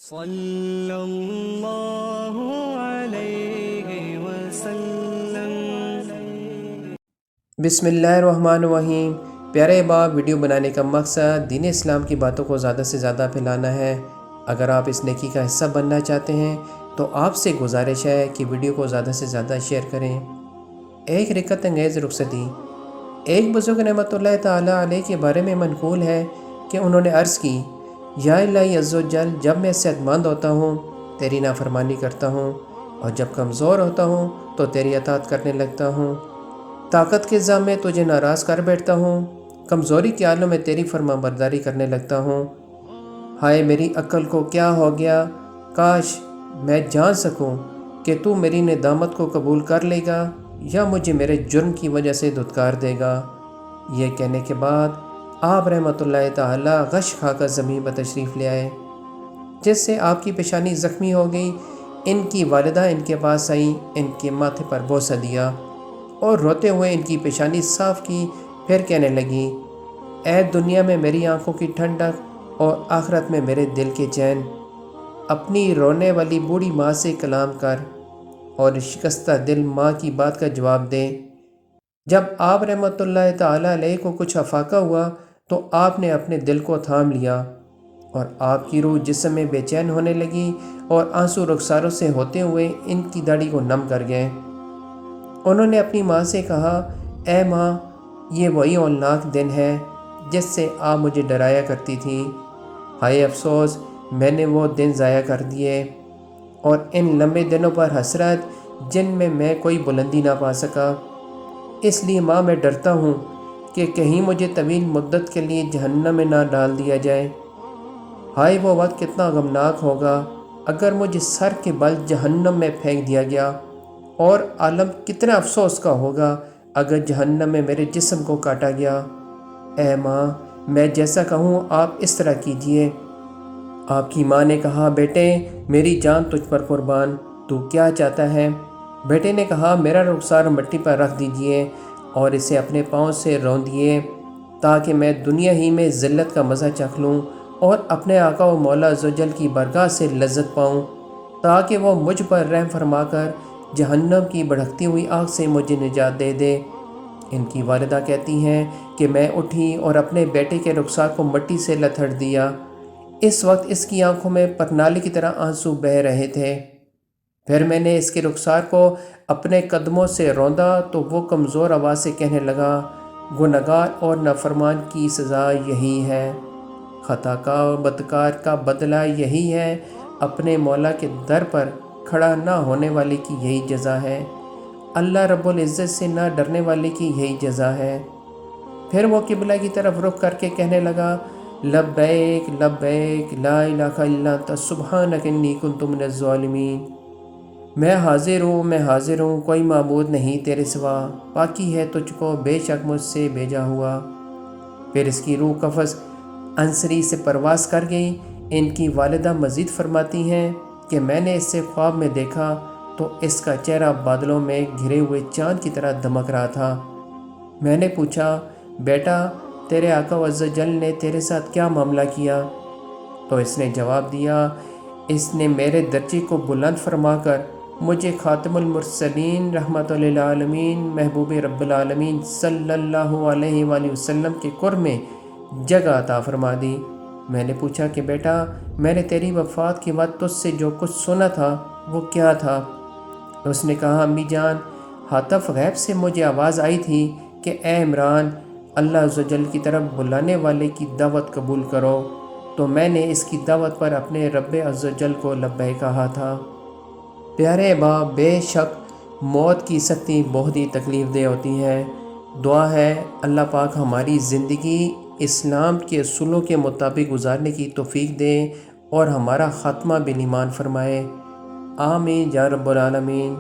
صلی اللہ علیہ وسلم۔ بسم اللہ الرحمن الرحیم۔ پیارے باپ، ویڈیو بنانے کا مقصد دین اسلام کی باتوں کو زیادہ سے زیادہ پھیلانا ہے۔ اگر آپ اس نیکی کا حصہ بننا چاہتے ہیں تو آپ سے گزارش ہے کہ ویڈیو کو زیادہ سے زیادہ شیئر کریں۔ ایک رکت انگیز رخصتی۔ ایک بزرگ رحمۃ اللہ تعالیٰ علیہ کے بارے میں منقول ہے کہ انہوں نے عرض کی، یا الہی عز و جل، جب میں صحت مند ہوتا ہوں تیری نافرمانی کرتا ہوں، اور جب کمزور ہوتا ہوں تو تیری اطاعت کرنے لگتا ہوں۔ طاقت کے زم میں تجھے ناراض کر بیٹھتا ہوں، کمزوری کے عالم میں تیری فرما برداری کرنے لگتا ہوں۔ ہائے میری عقل کو کیا ہو گیا، کاش میں جان سکوں کہ تو میری ندامت کو قبول کر لے گا یا مجھے میرے جرم کی وجہ سے دھتکار دے گا۔ یہ کہنے کے بعد آپ رحمۃ اللہ تعالیٰ غش کھا کر زمین پر تشریف لے آئے، جس سے آپ کی پیشانی زخمی ہو گئی۔ ان کی والدہ ان کے پاس آئیں، ان کے ماتھے پر بوسہ دیا اور روتے ہوئے ان کی پیشانی صاف کی، پھر کہنے لگی، اے دنیا میں میری آنکھوں کی ٹھنڈک اور آخرت میں میرے دل کے چین، اپنی رونے والی بوڑھی ماں سے کلام کر اور شکستہ دل ماں کی بات کا جواب دے۔ جب آپ رحمۃ اللہ تعالیٰ علیہ کو کچھ افاقہ ہوا تو آپ نے اپنے دل کو تھام لیا اور آپ کی روح جسم میں بے چین ہونے لگی اور آنسو رخساروں سے ہوتے ہوئے ان کی داڑھی کو نم کر گئے۔ انہوں نے اپنی ماں سے کہا، اے ماں، یہ وہی ہولناک دن ہے جس سے آپ مجھے ڈرایا کرتی تھی۔ ہائے افسوس، میں نے وہ دن ضائع کر دیے، اور ان لمبے دنوں پر حسرت جن میں میں کوئی بلندی نہ پا سکا۔ اس لیے ماں، میں ڈرتا ہوں کہ کہیں مجھے طویل مدت کے لیے جہنم میں نہ ڈال دیا جائے۔ ہائے وہ وقت کتنا غمناک ہوگا اگر مجھے سر کے بل جہنم میں پھینک دیا گیا، اور عالم کتنا افسوس کا ہوگا اگر جہنم میں میرے جسم کو کاٹا گیا۔ اے ماں، میں جیسا کہوں آپ اس طرح کیجئے۔ آپ کی ماں نے کہا، بیٹے میری جان تجھ پر قربان، تو کیا چاہتا ہے؟ بیٹے نے کہا، میرا رخسار مٹی پر رکھ دیجئے اور اسے اپنے پاؤں سے روندیے تاکہ میں دنیا ہی میں ذلت کا مزہ چکھ لوں اور اپنے آقا و مولا عز و جل کی برگاہ سے لذت پاؤں، تاکہ وہ مجھ پر رحم فرما کر جہنم کی بھڑکتی ہوئی آگ سے مجھے نجات دے دے۔ ان کی والدہ کہتی ہیں کہ میں اٹھی اور اپنے بیٹے کے رخسار کو مٹی سے لتھڑ دیا۔ اس وقت اس کی آنکھوں میں پرنالے کی طرح آنسو بہہ رہے تھے۔ پھر میں نے اس کے رخسار کو اپنے قدموں سے روندا تو وہ کمزور آواز سے کہنے لگا، گنہگار اور نافرمان کی سزا یہی ہے، خطا کار اور بدکار کا بدلہ یہی ہے، اپنے مولا کے در پر کھڑا نہ ہونے والے کی یہی جزا ہے، اللہ رب العزت سے نہ ڈرنے والے کی یہی جزا ہے۔ پھر وہ قبلہ کی طرف رخ کر کے کہنے لگا، لبیک لبیک لا الہ الا انت سبحانک انی کنت من الظالمین۔ میں حاضر ہوں، کوئی معبود نہیں تیرے سوا، پاکی ہے تجھ کو، بے شک مجھ سے بھیجا ہوا۔ پھر اس کی روح قفس عنصری سے پرواز کر گئی۔ ان کی والدہ مزید فرماتی ہیں کہ میں نے اسے خواب میں دیکھا تو اس کا چہرہ بادلوں میں گھرے ہوئے چاند کی طرح دمک رہا تھا۔ میں نے پوچھا، بیٹا تیرے آقا عز و جل نے تیرے ساتھ کیا معاملہ کیا؟ تو اس نے جواب دیا، اس نے میرے درجے کو بلند فرما کر مجھے خاتم المرسلین رحمت للعالمین محبوب رب العالمین صلی اللہ علیہ وآلہ وسلم کے قرب میں جگہ عطا فرما دی۔ میں نے پوچھا کہ بیٹا، میں نے تیری وفات کے بعد تجھ سے جو کچھ سنا تھا وہ کیا تھا؟ اس نے کہا، امی جان، ہاتف غیب سے مجھے آواز آئی تھی کہ اے عمران، اللہ عز و جل کی طرف بلانے والے کی دعوت قبول کرو، تو میں نے اس کی دعوت پر اپنے رب عز و جل کو لبیک کہا تھا۔ پیارے باپ، بے شک موت کی سختی بہت ہی تکلیف دہ ہوتی ہے۔ دعا ہے اللہ پاک ہماری زندگی اسلام کے اصولوں کے مطابق گزارنے کی توفیق دے اور ہمارا خاتمہ بالایمان فرمائے۔ آمین یا رب العالمین۔